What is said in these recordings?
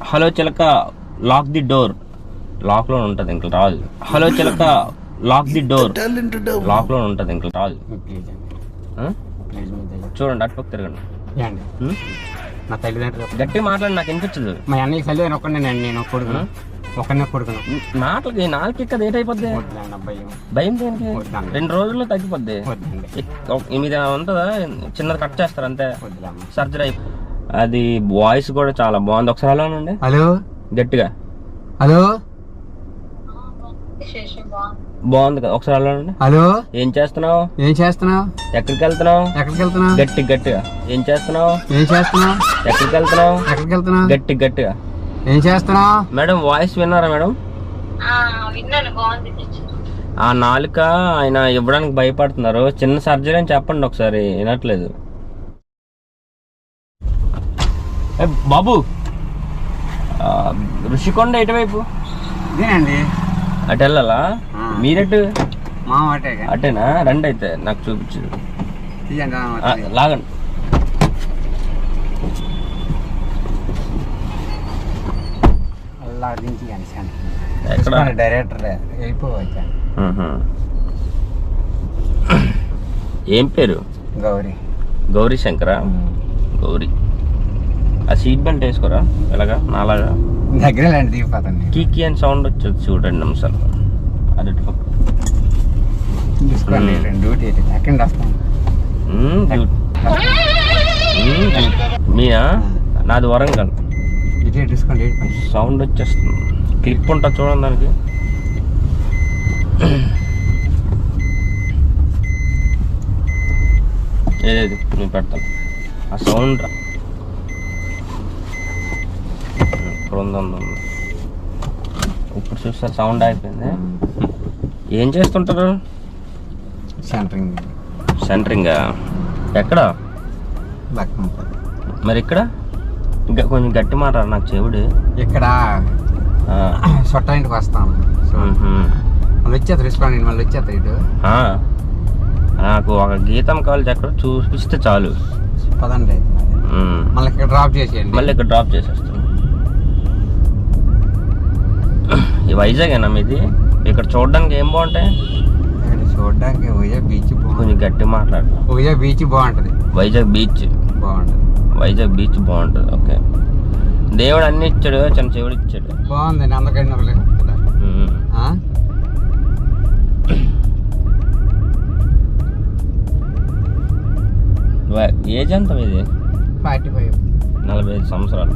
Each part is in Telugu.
హలో చిలక లాక్ ది డోర్. లాక్ లో ఉంటది ఇంకా రాదు. హలో చిలక లాక్ ది డోర్. లాక్ లో ఉంటది ఇంకా రాదు. చూడండి అటుపక్క తిరగండి. నా తల్లిదండ్రులు గట్టిగా మాట్లాడి నాకు వినిపించదు. మా అన్నయ్య తల్లిదండ్రులు ఒక్కనే నేను కొడుకును ఒక్కనే కొడుకును. నాలుగు ఎక్కడ ఏట్ అయిపోద్ది. భయం దేనికి? 2 రోజుల్లో తగ్గిపోద్ది. మీద ఉంటుందా? చిన్నది కట్ చేస్తారు అంతే, సర్జరీ అయిపోయి. అది వాయిస్ కూడా చాలా బాగుంది. ఒకసారి హలో అండి. హలో గట్టిగా హలో. బాగుంది కదా, ఒకసారి హలో అండి. హలో ఏం చేస్తున్నావు? ఏం చేస్తున్నావు? ఎక్కడికి వెళ్తున్నావు? ఎక్కడికి వెళ్తున్నావు? గట్టిగా ఏం చేస్తున్నావు? ఏం చేస్తున్నావు? ఎక్కడికి వెళ్తున్నావు? ఎక్కడికి వెళ్తున్నావు? గట్టిగా ఏం చేస్తున్నావు? మేడం వాయిస్ విన్నారా మేడం? ఆ నాలుక ఆయన ఇవ్వడానికి భయపడుతున్నారు. చిన్న సర్జరీ అని చెప్పండి ఒకసారి. వినట్లేదు. బాబు ఋషికొండ ఎటువైపు? ఇదేనండి. అటు వెళ్ళాలా? మీరెటు? మా అటేనా? రండి అయితే నాకు చూపించు. లాగండి. ఎక్కడ? డైరెక్టర్ వెళ్ళిపోవచ్చా? ఏం పేరు? గౌరీ. గౌరీ శంకరా? గౌరీ. ఆ సీట్ బెల్ట్ వేసుకోరా ఎలాగా నాలాగా? దగ్గర దిగిపోతాను. కీకి అని సౌండ్ వచ్చేది చూడండి నిమిషాలు. అది డ్యూటీ ఎక్కడ వస్తాను. మీనా? నాది వరంగల్. సౌండ్ వచ్చేస్తుంది. క్లిప్ ఉంటా చూడండి దానికి. ఏదేది నేను పెడతాను ఆ సౌండ్. ఇప్పుడు చూస్తారు సౌండ్ అయిపోయింది. ఏం చేస్తుంటారు? సెంటరింగ్. ఎక్కడ? మరి ఇక్కడ ఇంకా కొంచెం గట్టి మాట నాకు చెవుడు. ఇక్కడ సొట్టాయింటికి వస్తాను. మళ్ళీ వచ్చేది రెస్పాండ్ మళ్ళీ వచ్చేది ఇటు. నాకు ఒక గీతం కావాలి, ఎక్కడ చూపిస్తే చాలు. పదండి. మళ్ళీ ఇక్కడ డ్రాప్ చేసేయండి. మళ్ళీ ఇక్కడ డ్రాప్ చేసేస్తాను. ఈ వైజాగేనా మీది? ఇక్కడ చూడడానికి ఏం బాగుంటాయి? చూడడానికి ఓయా బీచ్ కొంచెం గట్టి మాట్లాడు. ఓయా బీచ్ బాగుంటది. వైజాగ్ బీచ్ బాగుంటది. వైజాగ్ బీచ్ బాగుంటది. ఓకే. దేవుడు అన్ని ఇచ్చాడు, చిన్న చెవుడు ఇచ్చాడు. బాగుంది. అందరికీ ఏజ్ ఎంత మీది? 45. 45 సంవత్సరాలు.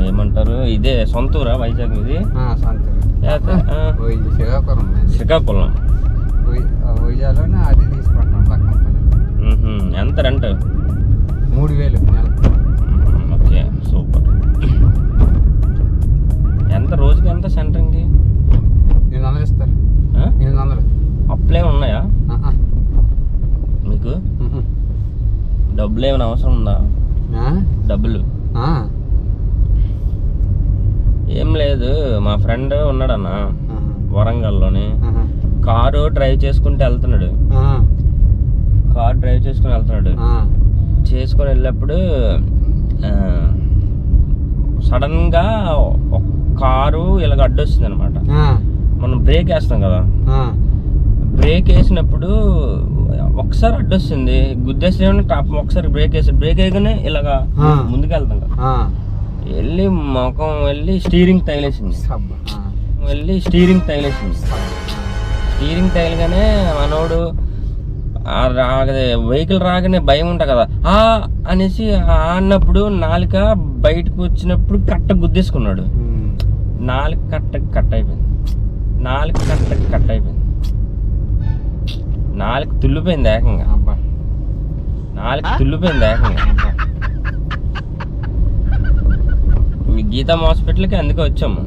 ఏమంటారు, ఇదే సొంతూరా వైజాగ్ మీది? శ్రీకాకుళం. వైజాగ్లోనే అది తీసుకుంటాం పక్కన. ఎంత రెంట్? 3000. Okay super. ఎంత రోజుకి? ఎంత సెంటరింగ్కి? 800 ఇస్తారు. 800. అప్పులే ఉన్నాయా మీకు? డబ్బులు ఏమైనా అవసరం ఉందా? డబ్బులు ఏం లేదు. మా ఫ్రెండ్ ఉన్నాడన్న వరంగల్లోని. కారు డ్రైవ్ చేసుకుని వెళ్తున్నాడు. చేసుకొని వెళ్ళినప్పుడు సడన్ గా కారు ఇలాగ అడ్డొస్తుంది అనమాట. మనం బ్రేక్ వేస్తాం కదా, బ్రేక్ వేసినప్పుడు ఒకసారి అడ్డొస్తుంది, గుద్దేసి ఒకసారి బ్రేక్ వేయగానే ఇలాగా ముందుకు వెళ్తాం కదా, వెళ్ళి ముఖం వెళ్ళి స్టీరింగ్ తగిలేసింది. స్టీరింగ్ తగిలిగానే మనోడు వెహికల్ రాగానే భయం ఉంటా కదా, అనేసి అన్నప్పుడు నాలుక బయటకు వచ్చినప్పుడు కట్ట గుద్దేసుకున్నాడు. నాలుక కట్ అయిపోయింది. నాలుక తుల్లిపోయింది ఏకంగా. మీ గీతా హాస్పిటల్కి అందుకే వచ్చాము.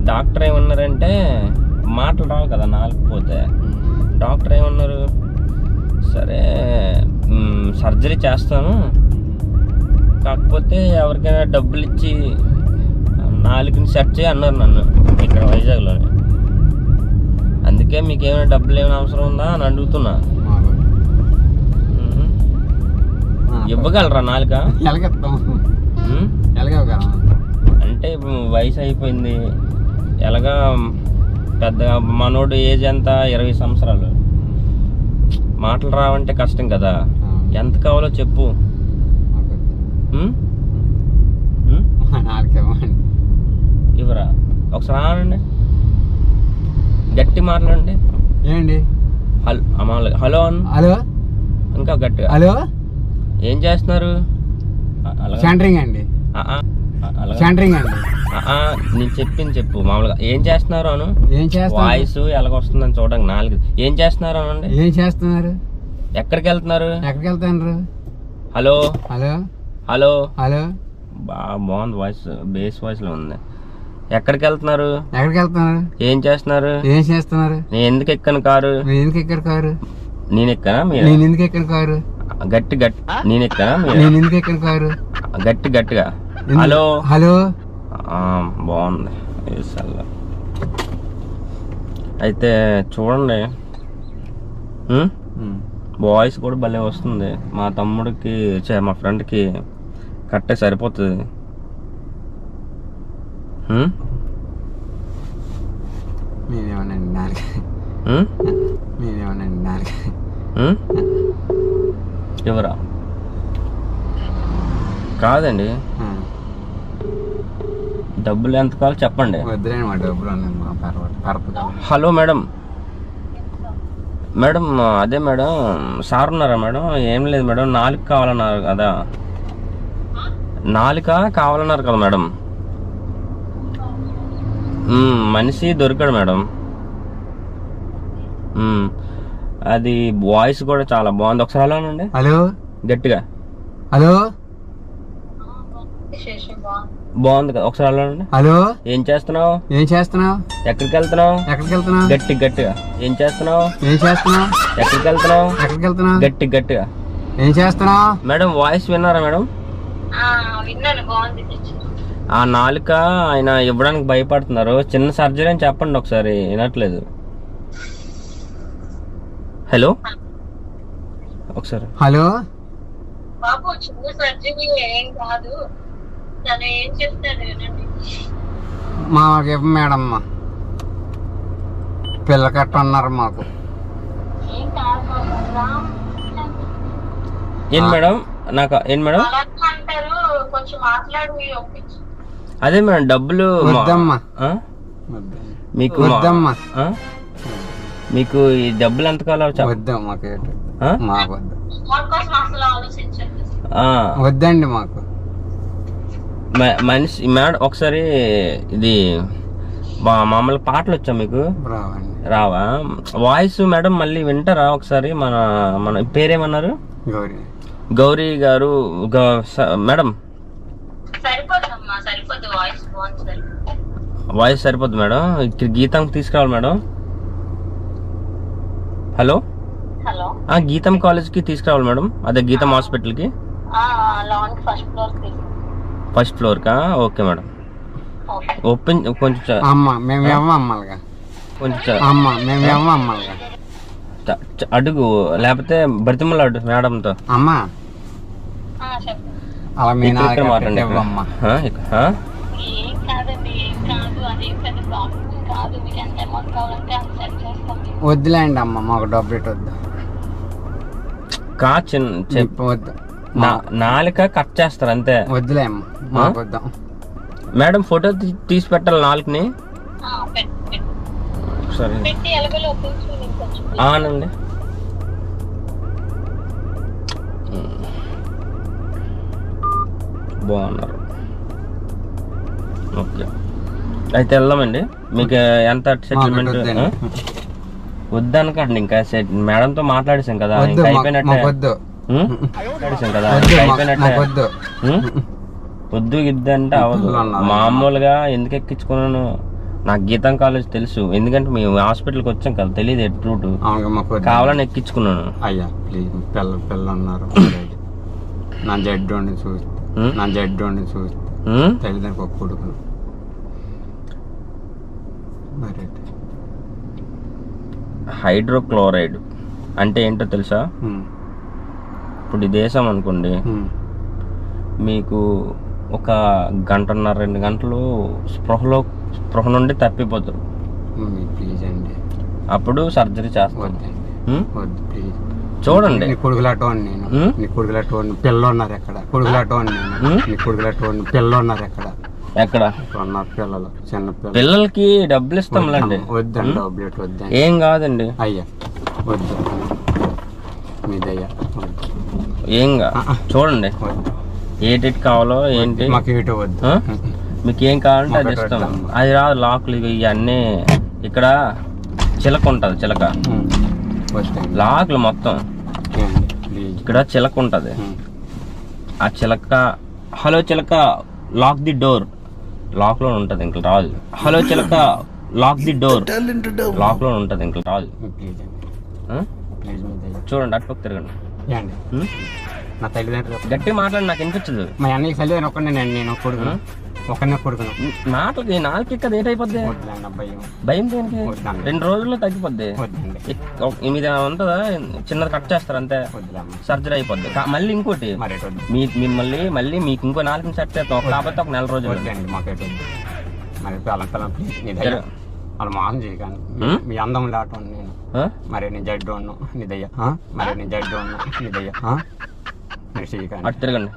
డాక్టర్ ఏమన్నారంటే, మాటలు రావు కదా నాలుగు పోతే, డాక్టర్ ఏమన్నారు, సరే సర్జరీ చేస్తాను, కాకపోతే ఎవరికైనా డబ్బులు ఇచ్చి నాలుగుని సెట్ చేయి అన్నారు నన్ను ఇక్కడ వైజాగ్లోనే. అందుకే మీకు ఏమైనా డబ్బులు ఏమైనా అవసరం ఉందా అని అడుగుతున్నా. ఇవ్వగలరా నాలుక? ఎలాగెత్తాం, ఉమ్? ఎలాగేవగలం? అంటే ఇప్పుడు వయసు అయిపోయింది, ఎలాగా పెద్దగా మనోడు ఏజ్ ఎంత? 20 సంవత్సరాలు. మాటలు రావంటే కష్టం కదా. ఎంత కావాలో చెప్పు. ఉమ్? ఉమ్? నాలుగేవ్వండి. ఇవ్వరా? ఒకసారి ఆనండి, గట్టి మాట్లాడండి. ఏంటి? హలో అన్న. హలో, ఇంకా గట్టిగా. హలో. ఏం చేస్తున్నారు? సెంటరింగ్ అండి, సెంటరింగ్ అండి. నేను చెప్పింది చెప్పు. మామూలుగా ఏం చేస్తున్నారు అను. ఏం చేస్తున్నారు? వాయిస్ ఎలాగొస్తుందని చూడండి. 4 ఏం చేస్తున్నారు అనండి. ఏం చేస్తున్నారు? ఎక్కడికి వెళ్తున్నారు? ఎక్కడికి వెళ్తారు? Hello hello, hello. హలో. బాగుంది వాయిస్, బేస్ వాయిస్ లో ఉంది. ఎక్కడికి వెళ్తున్నారు? ఎక్కడికి వెళ్తున్నారు? ఏం చేస్తున్నారు? ఏం చేస్తున్నారు? నేను ఎందుకు ఎక్కాను కారు? మీరు ఎందుకు ఎక్కడ కారు? నేను ఎక్కానా మీరు? నేను ఎందుకు ఎక్కడ కారు? గట్టి గట్టి నేను ఎక్కానా మీరు? నేను ఎందుకు ఎక్కడ కారు? గట్టి గట్టిగా. Hello hello. బాగుంది. అయితే చూడండి, వాయిస్ కూడా భలే వస్తుంది. మా తమ్ముడికి మా ఫ్రెండ్కి కరెక్టే సరిపోతుంది. నేనేమన్నాండి నాలుగు? నేనేమన్నాండి నాలుగు? ఎవరా? కాదండి, డబ్బులు ఎంత కావాలో చెప్పండి. వద్దులేండి, మా డబ్బులు ఉన్నాయి, మా పర్పదు. Hello madam. మేడం అదే మేడం, సార్ ఉన్నారా మేడం? ఏం లేదు మేడం, 4 కావాలన్నారు కదా. 4 కావాలన్నారు కదా మేడం. మనిషి దొరికాడు మేడం. అది వాయిస్ కూడా చాలా బాగుంది. ఒకసారి హలో అనండి హలో, గట్టిగా. హలో. బాగుంది కదా, ఒకసారి హలో అనండి. హలో. ఏం చేస్తున్నావు? ఏం చేస్తున్నావు? ఎక్కడికి వెళ్తున్నావు? ఎక్కడికి వెళ్తున్నావు? గట్టి గట్టిగా. ఏం చేస్తున్నావు? ఏం చేస్తున్నావు? ఎక్కడికి వెళ్తున్నావు? ఎక్కడికి వెళ్తున్నావు? గట్టి గట్టిగా. ఏం చేస్తున్నావు? మేడం వాయిస్ విన్నారా మేడం? ఆ 4 ఆయన ఇవ్వడానికి భయపడుతున్నారు. చిన్న సర్జరీ అని చెప్పండి ఒకసారి. వినట్లేదు. హలో ఒకసారి. హలో. మాకు మేడం, పిల్ల కట్ట అన్నారు మాకు. ఏం మేడం? నాకు ఏం మేడం? అదే మేడం, డబ్బులు వద్దమ్మా. మీకు వద్దమ్మా. మీకు ఈ డబ్బులు ఎంత కావాలో వద్దమ్మా. మాకు వద్దు, వద్దండి మాకు. మనిషి మేడం ఒకసారి ఇది మామూలు పాటలు వచ్చా మీకు? రావా? వాయిస్ మేడం మళ్ళీ వింటారా ఒకసారి? మన పేరేమన్నారు? గౌరీ గారు. మేడం వాయిస్ సరిపోద్ది మేడం. ఇక్కడ గీతం తీసుకురావాలి మేడం. హలో. గీతం కాలేజ్కి తీసుకురావాలి మేడం. అదే గీతం హాస్పిటల్కి ఫస్ట్ ఫ్లోర్కా? Okay madam. ఓపెన్ కొంచెం అడుగు, లేకపోతే బ్రతిమలు అడుగు మేడంతో. అమ్మా మాట్లాడండి. వద్దులేండి అమ్మ, మాకు డబ్బు వద్దు. వద్దు, 4 కట్ చేస్తారు అంతే. వద్దులే అమ్మ, మాకు వద్దాం. మేడం ఫోటో తీసి పెట్టాలి 4ని. సరే అవునండి. బాగున్నారు. ఓకే అయితే వెళ్దామండి. మీకు ఎంత సెటిల్మెంట్? వద్దనకండి, ఇంకా మేడంతో మాట్లాడేసాం కదా, ఇంకా అయిపోయినట్టే. మాట్లాడేసాం కదా, అయిపోయినట్టే. వద్దు ఇద్దంటే అవదు. మామూలుగా ఎందుకు ఎక్కించుకున్నాను? నాకు గీతం కాలేజ్ తెలుసు, ఎందుకంటే మేము హాస్పిటల్కి వచ్చాం కదా, తెలియదు ఎట్ రూట్. కావాలని ఎక్కించుకున్నాను. అయ్యా ప్లీజ్, పిల్ల ఉన్నారు. నా జడ్డు చూస్తే తల్లిదండ్రులకు ఒక కొడుకు. హైడ్రోక్లోరైడ్ అంటే ఏంటో తెలుసా? ఇప్పుడు ఇది వేసాం అనుకోండి, మీకు ఒక 1.5-2 గంటలు స్పృహ నుండి తప్పిపోతారు. ప్లీజ్ అండి, అప్పుడు సర్జరీ చేస్తాం. వద్దు ప్లీజ్. చూడండి, నీ కొడుకులాటోని నేను, నీ కొడుకులాటోని పిల్లలు ఉన్నారు ఎక్కడ, కొడుకులాటోని నేను, నీ కొడుకులాటోని పిల్లలు ఉన్నారు ఎక్కడ, ఎక్కడ ఉన్నారు పిల్లలు, చిన్న పిల్లలు. పిల్లలకి డబ్బులు ఇస్తాంలేండి. వద్దండి, డబ్బులు వద్దండి. ఏం కాదండి, అయ్యా వద్దు, మీదయ్యా వద్దు. ఏం చూడండి వద్దు, ఏటి కావాలో ఏంటి, మాకు ఏటో వద్దు. మీకు ఏం కావాలంటే అది ఇస్తాం. అది రాదు, లాకులు ఇవన్నీ. ఇక్కడ చిలక ఉంటుంది, చిలక లాకులు మొత్తం. ఇక్కడ చిలక ఉంటుంది, ఆ చిలక హలో చిలక లాక్ ది డోర్, లాక్ లో ఉంటుంది, ఇంకా రాదు. హలో చిలక లాక్ ది డోర్, లాక్ లో ఉంటుంది, ఇంకా రాదు. చూడండి, అటుపక్క తిరగండి. నా తల్లిదండ్రులు గట్టి మాట్లాడి నాకు వినిపించదు. మా అన్నయ్య తల్లిదండ్రులు ఒక్కడే, నేను కొడుకును, ఒకనే కొడుకును. మాటలకి నాలుగు ఇక్కడ ఏటైపోద్ది, భయం దేనికి? 2 రోజుల్లో తగ్గిపోద్ది. మీద ఉంటుందా, చిన్నది కట్ చేస్తారు అంతే, సర్జరీ అయిపోద్ది. మళ్ళీ ఇంకోటి మిమ్మల్ని మళ్ళీ మీకు ఇంకో 4 సెట్ చేస్తాం, కాకపోతే ఒక 4 రోజులు. వాళ్ళు మోసం చేయగాను, మీ అందం లాటం నేను, మరి నేను జడ్డు ఉన్నాను నిదయ్యా, మరి నేను జడ్డు ఉన్నా నిదయ్యా, మీరు చేయగాను. అటు తిరగండి,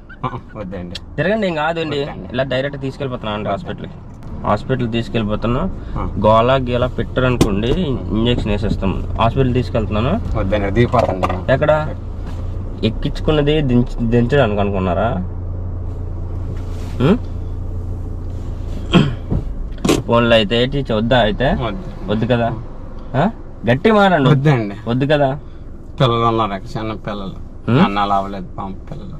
వద్దండి తిరగండి. ఏం కాదండి, ఇలా డైరెక్ట్ తీసుకెళ్ళిపోతున్నాను అండి హాస్పిటల్ తీసుకెళ్ళిపోతున్నా. గోళ గీలా పెట్టరు అనుకోండి, ఇంజక్షన్ వేసేస్తాం. హాస్పిటల్ తీసుకెళ్తున్నాను. వద్దండి, దిగిపోతాను. ఎక్కడ ఎక్కించుకున్నది దించడానికి అనుకున్నారా? ఫోన్లో అయితే వద్దా? అయితే వద్దు కదా, గట్టి మారండి. వద్దండి, వద్దు కదా. పిల్లలు ఉన్నారు, చిన్న పిల్లలు, అన్నాలు అవ్వలేదు, పాము పిల్లలు.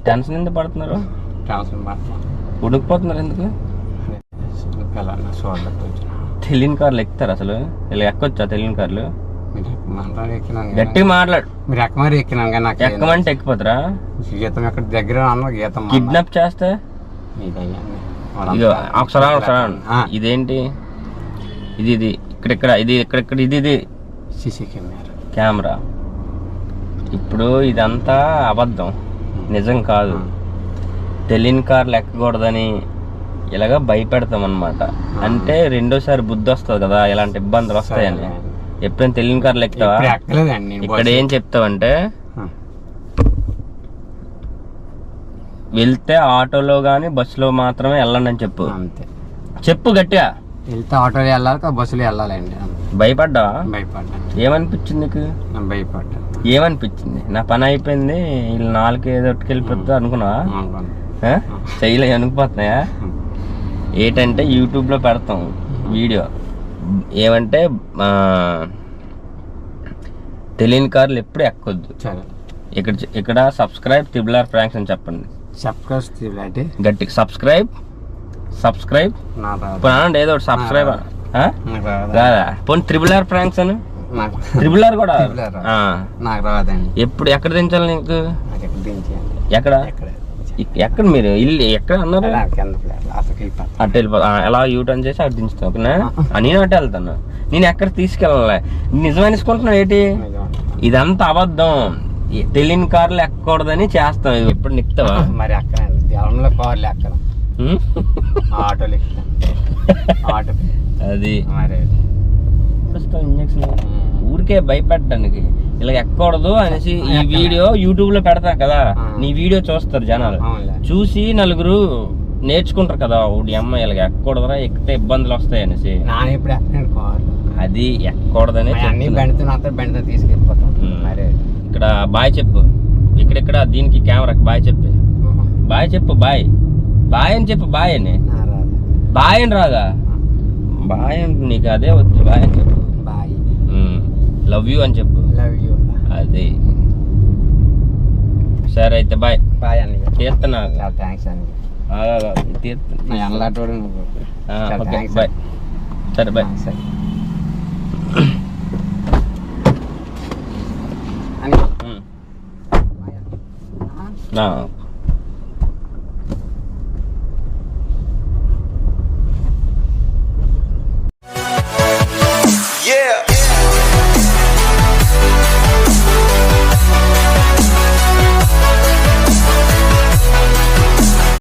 టెన్షన్ ఎందుకు పడుతున్నారు? టెన్షన్ పడుతున్నారు, ఉడికిపోతున్నారు ఎందుకు? పిల్లలు చూడలేదు. తెలియని కార్లు ఎక్కుతారు అసలు? ఇలా ఎక్కొచ్చా తెలియని కార్లు? గట్టి మాట్లాడు. మీరు ఎక్కమరి ఎక్కినాను కానీ నాకు ఎక్కమంటే ఎక్కిపోతారా? గీతం ఎక్కడ దగ్గర అన్న గీతం కిడ్నాప్ చేస్తే ఒకసారి ఇదేంటి, ఇది ఇక్కడెక్కడ, ఇది సీసీ కెమెరా. ఇప్పుడు ఇదంతా అబద్ధం, నిజం కాదు. తెలియని కార్లు ఎక్కకూడదని ఇలాగ భయపెడతాం అన్నమాట. అంటే 2సారి బుద్ధి వస్తుంది కదా, ఇలాంటి ఇబ్బందులు వస్తాయని. ఎప్పుడైనా తెలియని కార్లు ఎక్కుతావా? ఇక్కడ ఏం చెప్తావంటే, వెళ్తే ఆటోలో గానీ బస్సులో మాత్రమే వెళ్ళండి అని చెప్పు. చెప్పు గట్టిగా. వెళ్తే ఆటోలో వెళ్ళాలి, బస్సులో వెళ్ళాలండి. భయపడ్డా? భయపడ్డా. ఏమనిపించింది నీకు? భయపడ్డా. ఏమనిపించింది? నా పని అయిపోయింది, వీళ్ళు 4 ఏదో వెళ్ళిపోతా అనుకున్నావా? చెయ్యిలో వణికిపోతున్నాయా? ఏంటంటే యూట్యూబ్లో పెడతాం వీడియో, ఏమంటే తెలియని కార్లు ఎప్పుడు ఎక్కొద్దు. ఇక్కడ సబ్స్క్రైబ్ త్రిబుల్ ఫ్రాంక్స్ అని చెప్పండి. గట్టి సబ్స్క్రైబ్ ఏదో ఒకటి సబ్స్క్రైబ్ రాదా? పోనీ త్రిబుల్ ఫ్రాంక్స్ అని, త్రిబుల్ కూడా నాకు రాదండి. ఎప్పుడు ఎక్కడ దించాలి నీకు? ఎక్కడ మీరు ఇల్లు ఎక్కడ అన్నారు? అటు వెళ్ళిపోతా, ఎలా యూటర్న్ చేసి అటు దించుతావు. ఓకేనా? నేను అటు వెళ్తాను, నేను ఎక్కడ తీసుకెళ్ళాలి. నిజమనిసుకుంటున్నావు ఏంటి? ఇదంతా అబద్ధం. తెలియని కార్లు ఎక్కకూడదని చేస్తాం. ఎప్పుడు నిక్తావా? మరి అక్కడ కార్లు ఎక్కడ, ఆటోలు ఆటో అది ఇంజక్షన్ ఊరికే భయపెట్టడానికి, ఇలా ఎక్కకూడదు అనేసి. ఈ వీడియో యూట్యూబ్ లో పెడతాం కదా, నీ వీడియో చూస్తారు జనాలు, చూసి నలుగురు నేర్చుకుంటారు కదా. ఒకటి అమ్మాయి ఇలాగ ఎక్కకూడదురా, ఎక్కితే ఇబ్బందులు వస్తాయి అనేసి. అది ఎక్కకూడదని తీసుకెళ్ళిపోతాం. ఇక్కడ బాయ్ చెప్పు, ఇక్కడ దీనికి కెమెరాకి బాయ్ చెప్పు. బాయ్ చెప్పు, బాయ్ అని చెప్పు. బాయ్ అని రాదా? బాయ్ అని నీకు అదే వచ్చు. బాయ్ అని చెప్పు. లవ్ యూ అని చెప్పు. అది సరే అయితే బాయ్. తీస్తున్నా. థ్యాంక్స్ అండి. బాయ్. సరే బాయ్.